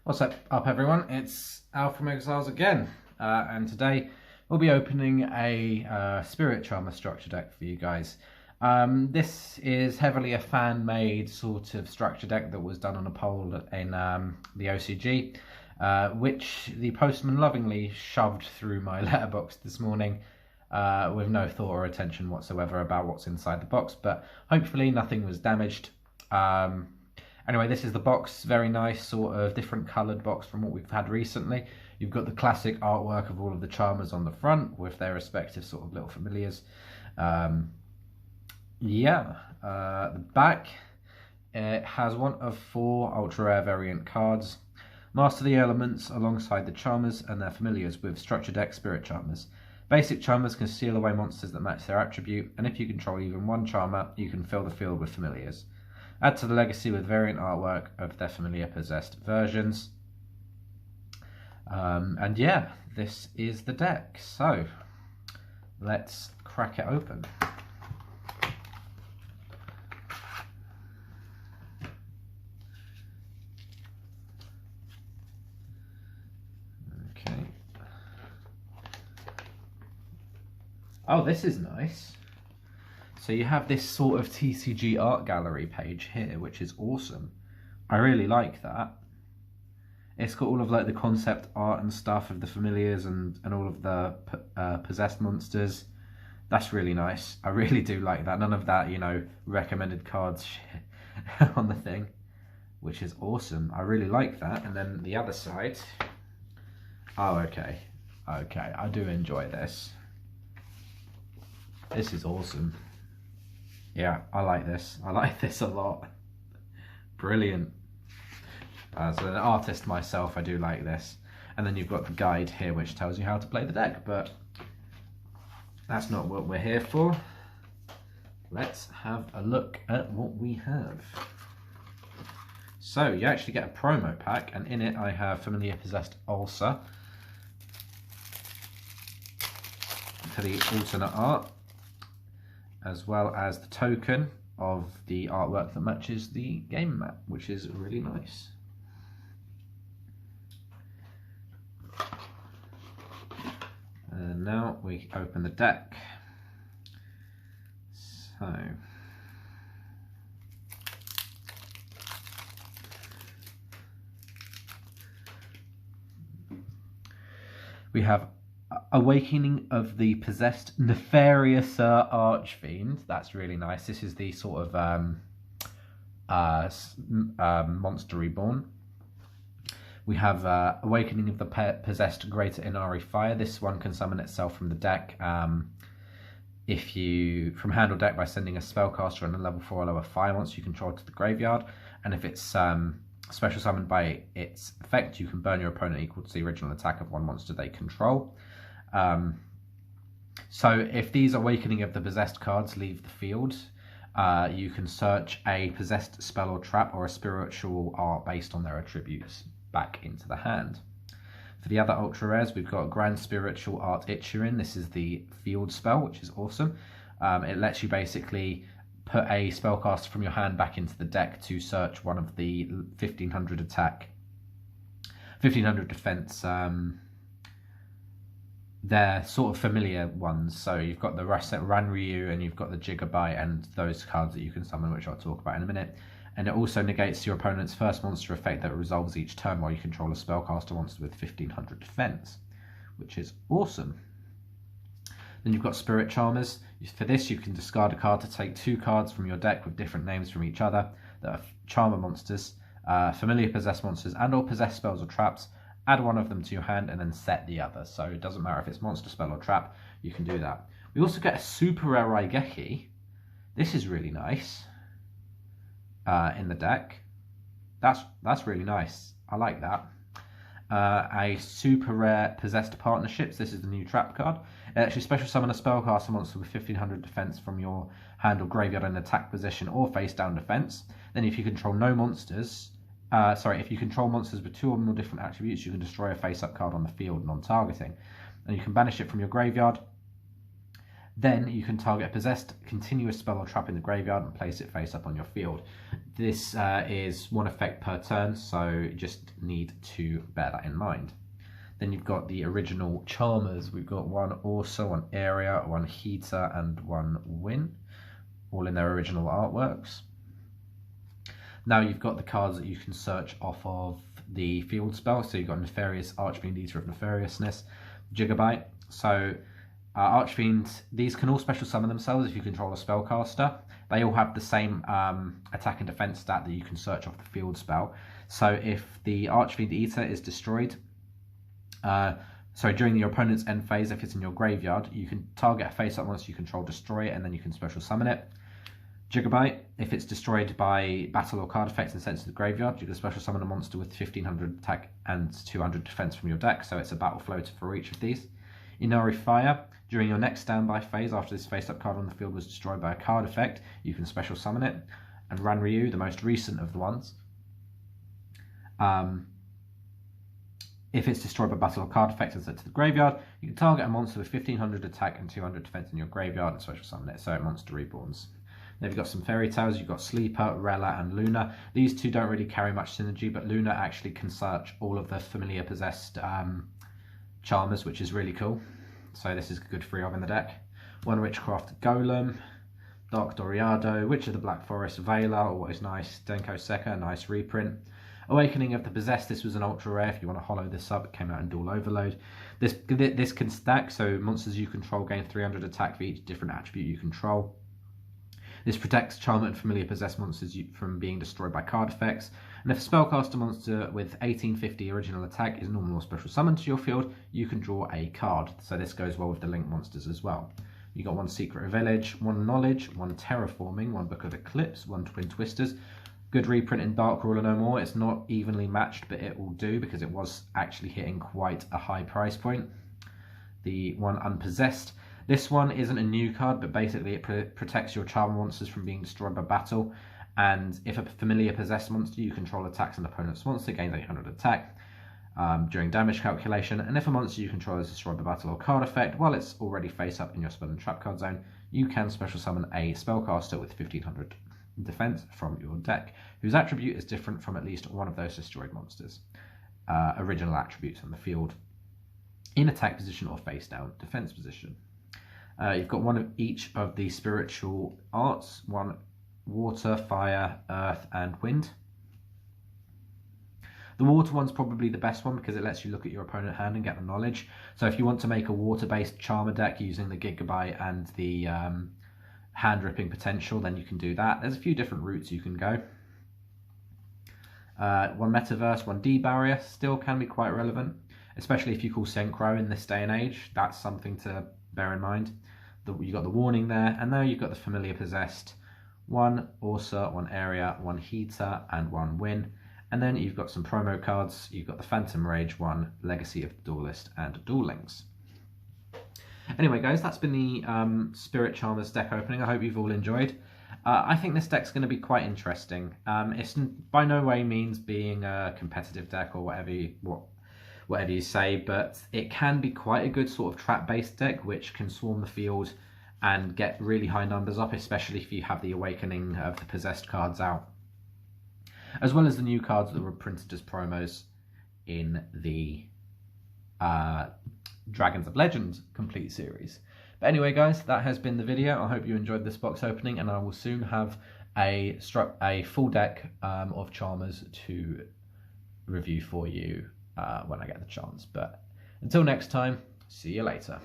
What's up everyone? It's Al from Exiles again, and today we'll be opening a Spirit Charmer structure deck for you guys. This is heavily a fan-made sort of structure deck that was done on a poll in the OCG, which the postman lovingly shoved through my letterbox this morning with no thought or attention whatsoever about what's inside the box, but hopefully nothing was damaged. Anyway, this is the box, very nice, sort of different coloured box from what we've had recently. You've got the classic artwork of all of the Charmers on the front with their respective sort of little familiars. The back, it has one of 4 ultra rare variant cards. Master the elements alongside the Charmers and their familiars with structure deck Spirit Charmers. Basic Charmers can steal away monsters that match their attribute, and if you control even one Charmer, you can fill the field with familiars. Add to the legacy with variant artwork of their familiar possessed versions. And yeah, this is the deck. So let's crack it open. Okay. Oh, this is nice. So you have this sort of TCG art gallery page here, which is awesome. I really like that. It's got all of like the concept art and stuff of the familiars and all of the possessed monsters. That's really nice. I really do like that. None of that, you know, recommended cards shit on the thing, which is awesome. I really like that. And then the other side. Oh, okay. Okay, I do enjoy this. This is awesome. Yeah, I like this. I like this a lot. Brilliant. As an artist myself, I do like this. And then you've got the guide here, which tells you how to play the deck, but that's not what we're here for. Let's have a look at what we have. So you actually get a promo pack, and in it I have Familiar Possessed Ulcer for the alternate art, as well as the token of the artwork that matches the game map, which is really nice. And now we open the deck. So we have Awakening of the Possessed Nefarious Archfiend. That's really nice. This is the sort of Monster Reborn. We have Awakening of the Possessed Greater Inari Fire. This one can summon itself from the deck from hand or deck by sending a spellcaster and a level 4 or lower fire monster you control to the graveyard. And if it's special summoned by its effect, you can burn your opponent equal to the original attack of one monster they control. So if these Awakening of the Possessed cards leave the field, you can search a possessed spell or trap or a spiritual art based on their attributes back into the hand. For the other ultra rares, we've got Grand Spiritual Art Ichirin. This is the field spell, which is awesome. It lets you basically put a spellcaster from your hand back into the deck to search one of the 1500 attack, 1500 defense. They're sort of familiar ones. So you've got the Ranryu and you've got the Gigabyte and those cards that you can summon, which I'll talk about in a minute. And it also negates your opponent's first monster effect that resolves each turn while you control a spellcaster monster with 1500 defense, which is awesome. Then you've got Spirit Charmers. For this, you can discard a card to take 2 cards from your deck with different names from each other that are Charmer monsters, familiar possessed monsters, and or possessed spells or traps. Add one of them to your hand and then set the other. So it doesn't matter if it's monster, spell, or trap, you can do that. We also get a super rare Raigeki. This is really nice. In the deck. That's really nice. I like that. A super rare Possessed Partnerships. This is the new trap card. It actually special summon a spellcaster monster with 1500 defense from your hand or graveyard in attack position or face down defense. Then if you control no monsters, if you control monsters with 2 or more different attributes, you can destroy a face up card on the field non-targeting. And you can banish it from your graveyard. Then you can target a possessed continuous spell or trap in the graveyard and place it face up on your field. This is one effect per turn, so you just need to bear that in mind. Then you've got the original Charmers. We've got one Orsa, one Area, one Heater, and one Win, all in their original artworks. Now you've got the cards that you can search off of the field spell. So you've got Nefarious Archfiend, Eater of Nefariousness, Gigabyte. So Archfiend, these can all special summon themselves if you control a spellcaster. They all have the same attack and defense stat that you can search off the field spell. So if the Archfiend Eater is destroyed, during your opponent's end phase, if it's in your graveyard, you can target a face-up monster you control, destroy it, and then you can special summon it. Gigabyte, if it's destroyed by battle or card effects and sent to the graveyard, you can special summon a monster with 1500 attack and 200 defense from your deck, so it's a battle floater for each of these. Inari Fire, during your next standby phase, after this face-up card on the field was destroyed by a card effect, you can special summon it. And Ranryu, the most recent of the ones, if it's destroyed by battle or card effect and sent to the graveyard, you can target a monster with 1500 attack and 200 defense in your graveyard and special summon it, so it monster reborns. Then you've got some fairy tales, you've got Sleeper, Rella, and Luna. These two don't really carry much synergy, but Luna actually can search all of the familiar possessed Charmers, which is really cool. So this is a good 3 of in the deck. One Witchcraft Golem, Dark Doriado, Witch of the Black Forest, Vela, or what is nice, Denko Sekka, nice reprint. Awakening of the Possessed, this was an ultra rare. If you want to hollow this up, it came out in Dual Overload. This can stack, so monsters you control gain 300 attack for each different attribute you control. This protects Charmer and familiar possessed monsters from being destroyed by card effects. And if a spellcaster monster with 1850 original attack is normal or special summoned to your field, you can draw a card. So this goes well with the Link monsters as well. You got one Secret Village, one Knowledge, one Terraforming, one Book of Eclipse, one Twin Twisters. Good reprint in Dark Ruler No More. It's not evenly matched, but it will do because it was actually hitting quite a high price point. The one Unpossessed. This one isn't a new card, but basically it protects your Charmer monsters from being destroyed by battle. And if a familiar possessed monster you control attacks an opponent's monster, gains 800 attack during damage calculation. And if a monster you control is destroyed by battle or card effect, while it's already face up in your spell and trap card zone, you can special summon a spellcaster with 1500 defense from your deck, whose attribute is different from at least one of those destroyed monsters' original attributes on the field, in attack position or face down defense position. You've got one of each of the spiritual arts, one water, fire, earth, and wind. The water one's probably the best one because it lets you look at your opponent's hand and get the knowledge. So if you want to make a water-based Charmer deck using the Gigabyte and the hand-ripping potential, then you can do that. There's a few different routes you can go. One Metaverse, one D-Barrier still can be quite relevant, especially if you call Synchro in this day and age. That's something to bear in mind. You've got the warning there, and now you've got the familiar possessed, one Orsa, one Area, one Heater, and one Win. And then you've got some promo cards. You've got the Phantom Rage, one Legacy of the Duelist, and Duel Links. Anyway, guys, that's been the Spirit Charmers deck opening. I hope you've all enjoyed. I think this deck's going to be quite interesting. It's by no way means being a competitive deck or whatever you say, but it can be quite a good sort of trap-based deck which can swarm the field and get really high numbers up, especially if you have the Awakening of the Possessed cards out, as well as the new cards that were printed as promos in the Dragons of Legend complete series. But anyway, guys, that has been the video. I hope you enjoyed this box opening, and I will soon have a full deck of Charmers to review for you when I get the chance. But until next time, see you later.